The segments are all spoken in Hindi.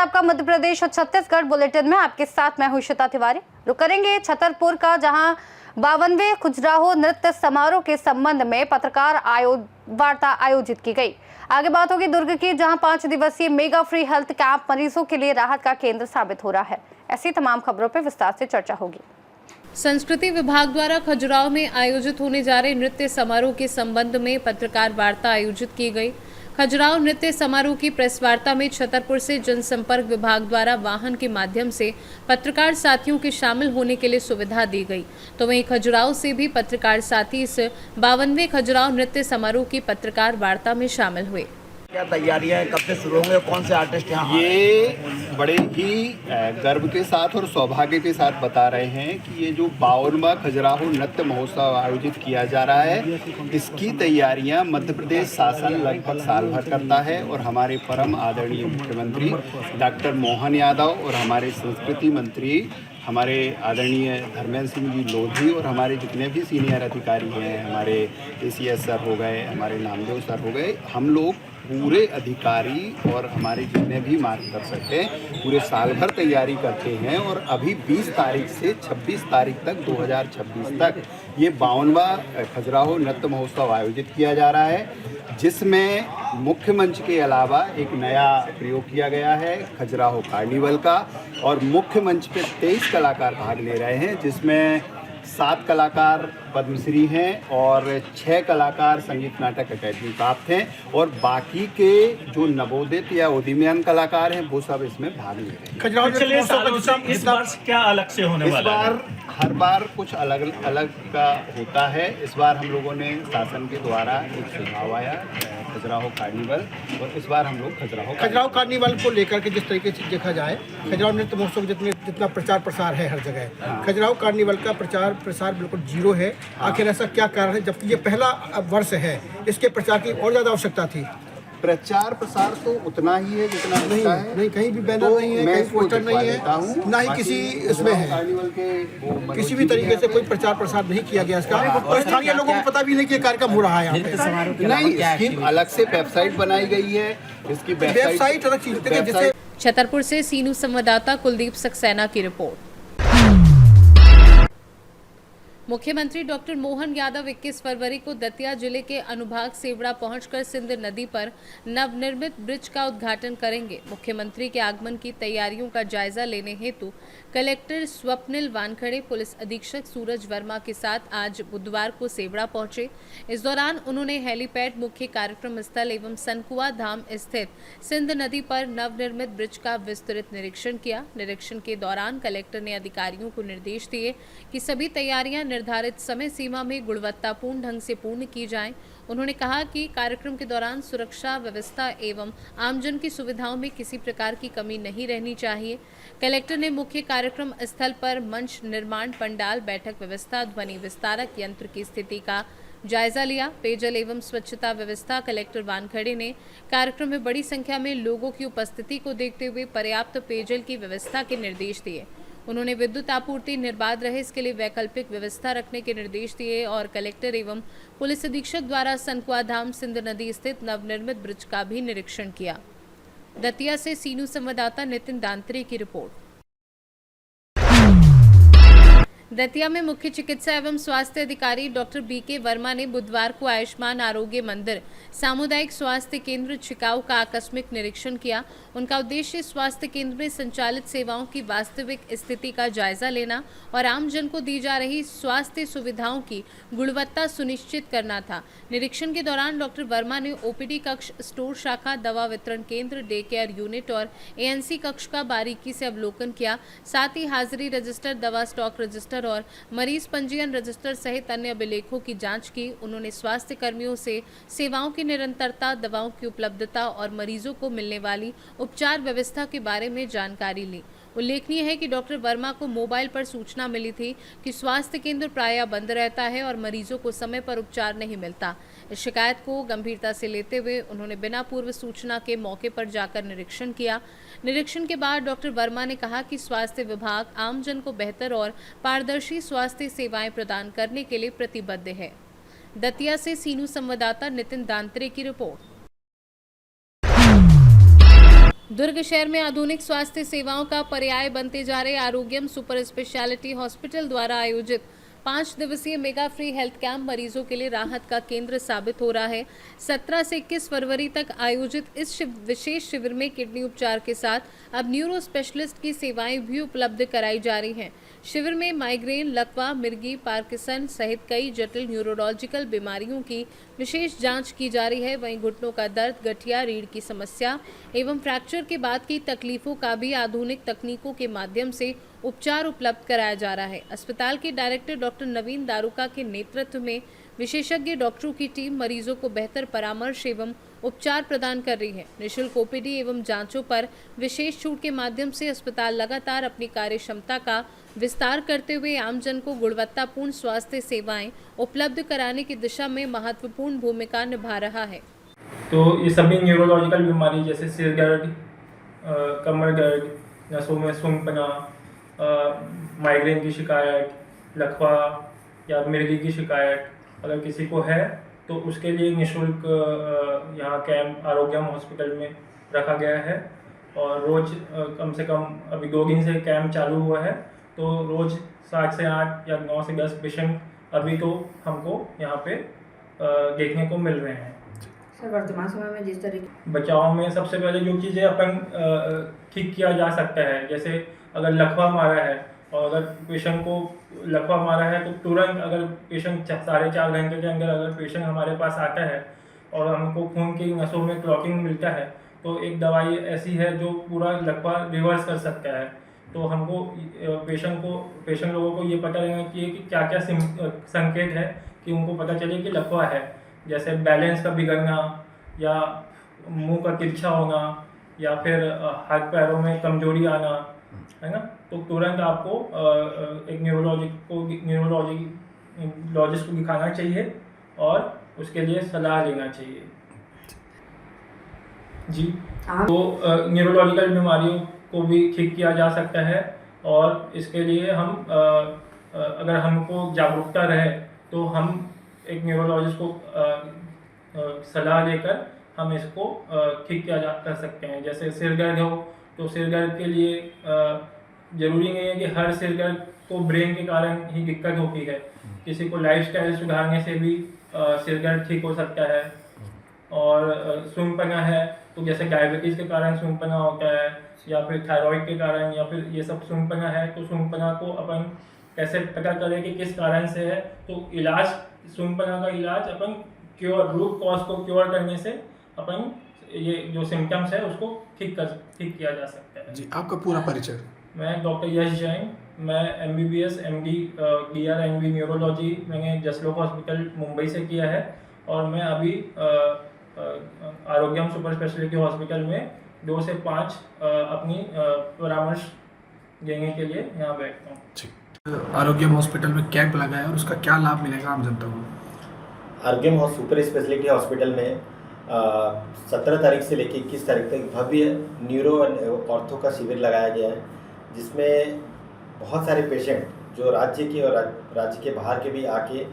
आपका मध्य प्रदेश और छत्तीसगढ़ बुलेटिन में आपके साथ मैं हूं श्वेता तिवारी। रुक करेंगे छतरपुर का, जहां 52वें खजुराहो नृत्य समारोह के संबंध में पत्रकार वार्ता आयोजित की गई। आगे बात होगी दुर्ग की, जहां 5 दिवसीय मेगा फ्री हेल्थ कैंप मरीजों के लिए राहत का केंद्र साबित हो रहा है। ऐसी तमाम खबरों पर विस्तार से चर्चा होगी। संस्कृति विभाग द्वारा खजुराहो में आयोजित होने जा रहे नृत्य समारोह के संबंध में पत्रकार वार्ता आयोजित की गई। खजुराहो नृत्य समारोह की प्रेस वार्ता में छतरपुर से जनसंपर्क विभाग द्वारा वाहन के माध्यम से पत्रकार साथियों के शामिल होने के लिए सुविधा दी गई, तो वहीं खजुराहो से भी पत्रकार साथी इस 52वें खजुराहो नृत्य समारोह की पत्रकार वार्ता में शामिल हुए। क्या तैयारियां हैं, कब से शुरू होंगे, कौन से आर्टिस्ट यहाँ? ये बड़े ही गर्व के साथ और सौभाग्य के साथ बता रहे हैं कि ये जो 52वां खजुराहो नृत्य महोत्सव आयोजित किया जा रहा है, इसकी तैयारियां मध्य प्रदेश शासन लगभग साल भर करता है और हमारे परम आदरणीय मुख्यमंत्री डॉक्टर मोहन यादव और हमारे संस्कृति मंत्री हमारे आदरणीय धर्मेंद्र सिंह जी लोधी और हमारे जितने भी सीनियर अधिकारी हैं, हमारे ACS सर हो गए, हमारे नामदेव सर हो गए, हम लोग पूरे अधिकारी और हमारे जितने भी मार्गदर्शक हैं पूरे साल भर तैयारी करते हैं और अभी 20 तारीख से 26 तारीख तक 2026 तक ये 52वां खजुराहो नृत्य महोत्सव आयोजित किया जा रहा है, जिसमें मुख्य मंच के अलावा एक नया प्रयोग किया गया है खजुराहो कार्निवल का, और मुख्य मंच पे 23 कलाकार भाग ले रहे हैं, जिसमें 7 कलाकार पद्मश्री हैं और 6 कलाकार संगीत नाटक अकादमी प्राप्त हैं और बाकी के जो नवोदित या उदीयमान कलाकार हैं वो सब इसमें भाग ले रहे हैं। खजुराहो इस बार क्या अलग से होने वाला है? इस बार हर बार कुछ अलग अलग का होता है। इस बार हम लोगों ने शासन के द्वारा एक सुझाव आया खजुराहो कार्निवल, और इस बार हम लोग खजुराहो कार्निवल को लेकर के जिस तरीके से देखा जाए, खजुराहो नृत्य महोत्सव जितना प्रचार प्रसार है हर जगह, खजुराहो कार्निवल का प्रचार प्रसार बिल्कुल जीरो है। आखिर ऐसा क्या कारण है, जबकि ये पहला वर्ष है, इसके प्रचार की और ज्यादा आवश्यकता थी? प्रचार प्रसार तो उतना ही है जितना होता है। नहीं, कहीं भी बैनर नहीं है, कहीं पोस्टर नहीं है, ना ही किसी इसमें है, किसी भी तरीके से कोई प्रचार प्रसार नहीं किया गया इसका, और स्थानीय लोगों को पता भी नहीं कि कार्यक्रम हो रहा है यहाँ पे। नहीं, इसकी अलग से वेबसाइट बनाई गई है, इसकी वेबसाइट अलग चीज है जैसे। छतरपुर से सीनू संवाददाता कुलदीप सक्सेना की रिपोर्ट। मुख्यमंत्री डॉक्टर मोहन यादव 21 फरवरी को दतिया जिले के अनुभाग सेवड़ा पहुंचकर सिंध नदी पर नवनिर्मित ब्रिज का उद्घाटन करेंगे। मुख्यमंत्री के आगमन की तैयारियों का जायजा लेने हेतु कलेक्टर स्वप्निल वानखड़े पुलिस अधीक्षक सूरज वर्मा के साथ आज बुधवार को सेवड़ा पहुंचे। इस दौरान उन्होंने हेलीपैड, मुख्य कार्यक्रम स्थल एवं सनकुआ धाम स्थित सिंध नदी पर नवनिर्मित ब्रिज का विस्तृत निरीक्षण किया। निरीक्षण के दौरान कलेक्टर ने अधिकारियों को निर्देश दिए कि सभी तैयारियां निर्धारित समय सीमा में गुणवत्तापूर्ण ढंग से पूर्ण की जाएं। उन्होंने कहा कि कार्यक्रम के दौरान सुरक्षा व्यवस्था एवं आमजन की सुविधाओं में किसी प्रकार की कमी नहीं रहनी चाहिए। कलेक्टर ने मुख्य कार्यक्रम स्थल पर मंच निर्माण, पंडाल, बैठक व्यवस्था, ध्वनि विस्तारक यंत्र की स्थिति का जायजा लिया। पेयजल एवं स्वच्छता व्यवस्था कलेक्टर वानखड़े ने कार्यक्रम में बड़ी संख्या में लोगों की उपस्थिति को देखते हुए पर्याप्त पेयजल की व्यवस्था के निर्देश दिए। उन्होंने विद्युत आपूर्ति निर्बाध रहे इसके लिए वैकल्पिक व्यवस्था रखने के निर्देश दिए और कलेक्टर एवं पुलिस अधीक्षक द्वारा सनकुआ धाम सिंध नदी स्थित नवनिर्मित ब्रिज का भी निरीक्षण किया। दतिया से सीनू संवाददाता नितिन दांतरे की रिपोर्ट। दतिया में मुख्य चिकित्सा एवं स्वास्थ्य अधिकारी डॉक्टर BK वर्मा ने बुधवार को आयुष्मान आरोग्य मंदिर सामुदायिक स्वास्थ्य केंद्र छिकाऊ का आकस्मिक निरीक्षण किया। उनका उद्देश्य स्वास्थ्य केंद्र में संचालित सेवाओं की वास्तविक स्थिति का जायजा लेना और आमजन को दी जा रही स्वास्थ्य सुविधाओं की गुणवत्ता सुनिश्चित करना था। निरीक्षण के दौरान डॉक्टर वर्मा ने OPD कक्ष, स्टोर शाखा, दवा वितरण केंद्र, डे केयर यूनिट और ANC कक्ष का बारीकी से अवलोकन किया। साथ ही हाजिरी रजिस्टर, दवा स्टॉक रजिस्टर और मरीज पंजीयन रजिस्टर सहित अन्य अभिलेखों की जांच की। उन्होंने स्वास्थ्य कर्मियों से सेवाओं की निरंतरता, दवाओं की उपलब्धता और मरीजों को मिलने वाली उपचार व्यवस्था के बारे में जानकारी ली। उल्लेखनीय है कि डॉक्टर वर्मा को मोबाइल पर सूचना मिली थी कि स्वास्थ्य केंद्र प्रायः बंद रहता है और मरीजों को समय पर उपचार नहीं मिलता। इस शिकायत को गंभीरता से लेते हुए उन्होंने बिना पूर्व सूचना के मौके पर जाकर निरीक्षण किया। निरीक्षण के बाद डॉक्टर वर्मा ने कहा कि स्वास्थ्य विभाग आमजन को बेहतर और पारदर्शी स्वास्थ्य सेवाएं प्रदान करने के लिए प्रतिबद्ध है। दतिया से सीनू संवाददाता नितिन दांतरे की रिपोर्ट। दुर्ग शहर में आधुनिक स्वास्थ्य सेवाओं का पर्याय बनते जा रहे आरोग्यम सुपर स्पेशलिटी हॉस्पिटल द्वारा आयोजित 5 दिवसीय मेगा फ्री हेल्थ कैंप मरीजों के लिए राहत का केंद्र साबित हो रहा है। 17 से 21 फरवरी तक आयोजित इस विशेष शिविर में किडनी उपचार के साथ अब न्यूरो स्पेशलिस्ट की सेवाएं भी उपलब्ध कराई जा रही हैं। शिविर में माइग्रेन, लकवा, मिर्गी, पार्किंसन सहित कई जटिल न्यूरोलॉजिकल बीमारियों की विशेष जांच की जा रही है। वहीं घुटनों का दर्द, गठिया, रीढ़ की समस्या एवं फ्रैक्चर के बाद की तकलीफों का भी आधुनिक तकनीकों के माध्यम से उपचार उपलब्ध कराया जा रहा है। अस्पताल के डायरेक्टर डॉक्टर नवीन दारुका के नेतृत्व में विशेषज्ञ डॉक्टरों की टीम मरीजों को बेहतर परामर्श एवं उपचार प्रदान कर रही है। निःशुल्क ओपीडी एवं जांचों पर विशेष छूट के माध्यम से अस्पताल लगातार अपनी कार्य क्षमता का विस्तार करते हुए आमजन को गुणवत्तापूर्ण स्वास्थ्य सेवाएं उपलब्ध कराने की दिशा में महत्वपूर्ण भूमिका निभा रहा है। तो ये सभी न्यूरोलॉजिकल बीमारी जैसे सिर दर्द, कमर दर्द, नसों में सूंघपना, माइग्रेन की शिकायत, लकवा या मिर्गी की शिकायत अगर किसी को है तो उसके लिए निःशुल्क यहाँ कैंप आरोग्यम हॉस्पिटल में रखा गया है। और रोज़ कम से कम अभी 2 दिन से कैंप चालू हुआ है, तो रोज़ 7 से 8 या 9 से 10 पेशेंट अभी तो हमको यहाँ पे देखने को मिल रहे हैं। सर, वर्तमान समय में जिस तरीके बचाव में सबसे पहले जो चीज़ें अपन ठीक किया जा सकता है, जैसे अगर लकवा मारा है और अगर पेशेंट को लकवा मारा है तो तुरंत अगर पेशेंट 4.5 घंटे के अंदर अगर पेशेंट हमारे पास आता है और हमको खून की नसों में क्लॉटिंग मिलता है तो एक दवाई ऐसी है जो पूरा लकवा रिवर्स कर सकता है। तो हमको पेशेंट लोगों को ये पता रहना चाहिए कि क्या क्या संकेत है कि उनको पता चले कि लकवा है, जैसे बैलेंस का बिगड़ना या मुंह का तिरछा होना या फिर हाथ पैरों में कमजोरी आना, है ना। तो तुरंत आपको एक न्यूरोलॉजिस्ट को दिखाना चाहिए और उसके लिए सलाह लेना चाहिए जी। तो न्यूरोलॉजिकल बीमारियों को भी ठीक किया जा सकता है और इसके लिए हम अगर हमको जागरूकता रहे तो हम एक न्यूरोलॉजिस्ट को सलाह लेकर हम इसको ठीक किया कर सकते हैं। जैसे सिर दर्द हो तो सिर दर्द के लिए ज़रूरी नहीं है कि हर सिर दर्द को ब्रेन के कारण ही दिक्कत होती है, किसी को लाइफस्टाइल सुधारने से भी सिर दर्द ठीक हो सकता है। और सूंघपना है तो जैसे डायबिटीज़ के कारण सूंघपना होता है या फिर थायराइड के कारण या फिर ये सब सूंघपना है, तो सूंघपना को अपन कैसे पता करें कि किस कारण से है। तो इलाज, सूंघपना का इलाज अपन रूट कॉज को क्योर करने से अपन ये जो सिम्टम्स है उसको ठीक किया जा सकता है। जी, आपका पूरा परिचय? मैं डॉक्टर यश जैन, मैं MBBS MD DRNB न्यूरोलॉजी मैंने जसलोक हॉस्पिटल मुंबई से किया है और मैं अभी आरोग्यम सुपर स्पेशलिटी हॉस्पिटल में 2 से 5 अपनी परामर्श देने के लिए यहाँ बैठता हूँ। आरोग्यम हॉस्पिटल में कैंप लगा है और उसका क्या लाभ मिलेगा आम जनता को? आरोग्यम सुपर स्पेशलिटी हॉस्पिटल में 17 तारीख से लेकर 21 तारीख तक भव्य न्यूरो ऑर्थो का शिविर लगाया गया है, जिसमें बहुत सारे पेशेंट जो राज्य के और राज्य के बाहर के भी आके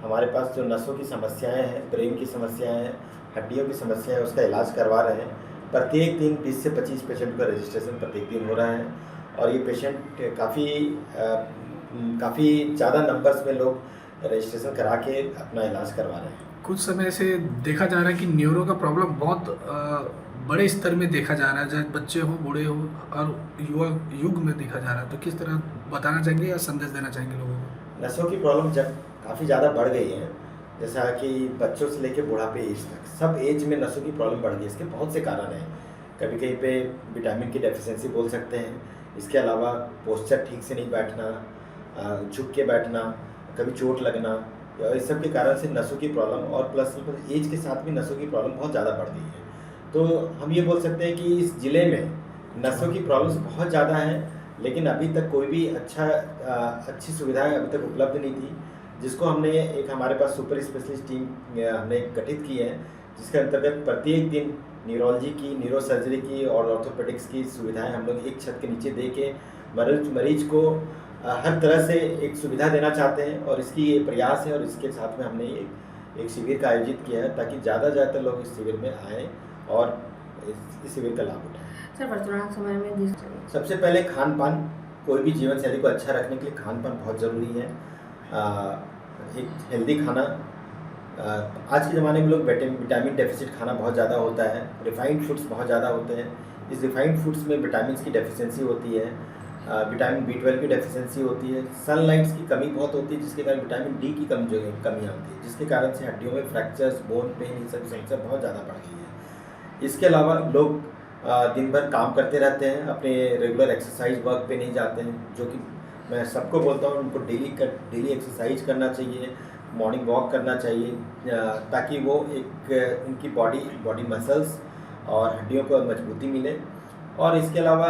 हमारे पास जो नसों की समस्याएं हैं, ब्रेन की समस्याएं हैं, हड्डियों की समस्याएं हैं, उसका इलाज करवा रहे हैं। प्रत्येक दिन 20 से 25 पेशेंट का रजिस्ट्रेशन प्रत्येक दिन हो रहा है और ये पेशेंट काफ़ी ज़्यादा नंबर्स में लोग रजिस्ट्रेशन करा के अपना इलाज करवा रहे हैं। कुछ समय से देखा जा रहा है कि न्यूरो का प्रॉब्लम बहुत बड़े स्तर में देखा जा रहा है, चाहे बच्चे हो, बूढ़े हो और युग में देखा जा रहा है। तो किस तरह बताना चाहेंगे या संदेश देना चाहेंगे लोगों को? नसों की प्रॉब्लम जब काफ़ी ज़्यादा बढ़ गई है, जैसा कि बच्चों से लेकर बुढ़ापे एज तक सब एज में नसों की प्रॉब्लम बढ़ गई। इसके बहुत से कारण हैं। कभी कहीं पे विटामिन की डेफिशिएंसी बोल सकते हैं। इसके अलावा पोस्चर ठीक से नहीं बैठना, झुक के बैठना, कभी चोट लगना, इस सब के कारण से नसों की प्रॉब्लम और प्लस एज के साथ भी नसों की प्रॉब्लम बहुत ज़्यादा बढ़ गई है। तो हम ये बोल सकते हैं कि इस ज़िले में नसों की प्रॉब्लम्स बहुत ज़्यादा हैं, लेकिन अभी तक कोई भी अच्छी सुविधाएं अभी तक उपलब्ध नहीं थी, जिसको हमने एक हमारे पास सुपर स्पेशलिस्ट टीम हमने गठित की है, जिसके अंतर्गत प्रत्येक दिन न्यूरोलॉजी की, न्यूरो सर्जरी की और ऑर्थोपेडिक्स की सुविधाएं हम लोग एक छत के नीचे दे के मरीज को हर तरह से एक सुविधा देना चाहते हैं और इसकी ये प्रयास है। और इसके साथ में हमने एक शिविर का आयोजित किया है ताकि ज़्यादा लोग इस शिविर में आएँ और इस शिविर का लाभ उठाएं। सर वर्तमान समय में जिस सबसे पहले खान पान, कोई भी जीवन शैली को अच्छा रखने के लिए खान पान बहुत ज़रूरी है। एक हेल्दी खाना, आज के ज़माने में लोग विटामिन डेफिसिट खाना बहुत ज़्यादा होता है, रिफाइंड फूड्स बहुत ज़्यादा होते हैं। इस रिफाइंड फूड्स में विटामिन की डेफिशिएंसी होती है, विटामिन B12 की डेफिशिएंसी होती है, सनलाइट्स की कमी बहुत होती है, जिसके कारण विटामिन D की कमी आती है, जिसके कारण से हड्डियों में फ्रैक्चर्स, बोन पेन, इन सब समस्या बहुत ज़्यादा बढ़ गई है। इसके अलावा लोग दिन भर काम करते रहते हैं, अपने रेगुलर एक्सरसाइज वर्क पे नहीं जाते हैं, जो कि मैं सबको बोलता हूँ उनको डेली एक्सरसाइज करना चाहिए, मॉर्निंग वॉक करना चाहिए, ताकि वो एक उनकी बॉडी मसल्स और हड्डियों को मजबूती मिले। और इसके अलावा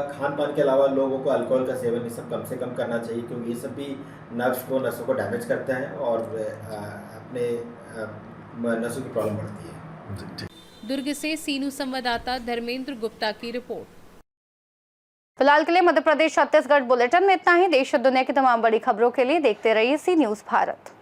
खान पान के अलावा लोगों को अल्कोहल का सेवन ये सब कम से कम करना चाहिए, क्योंकि ये सब भी नसों को डैमेज करता है और अपने नसों की प्रॉब्लम बढ़ती है। दुर्ग से सीनू संवाददाता धर्मेंद्र गुप्ता की रिपोर्ट। फिलहाल के लिए मध्य प्रदेश छत्तीसगढ़ बुलेटिन में इतना ही। देश और दुनिया की तमाम बड़ी खबरों के लिए देखते रहिए सी न्यूज़ भारत।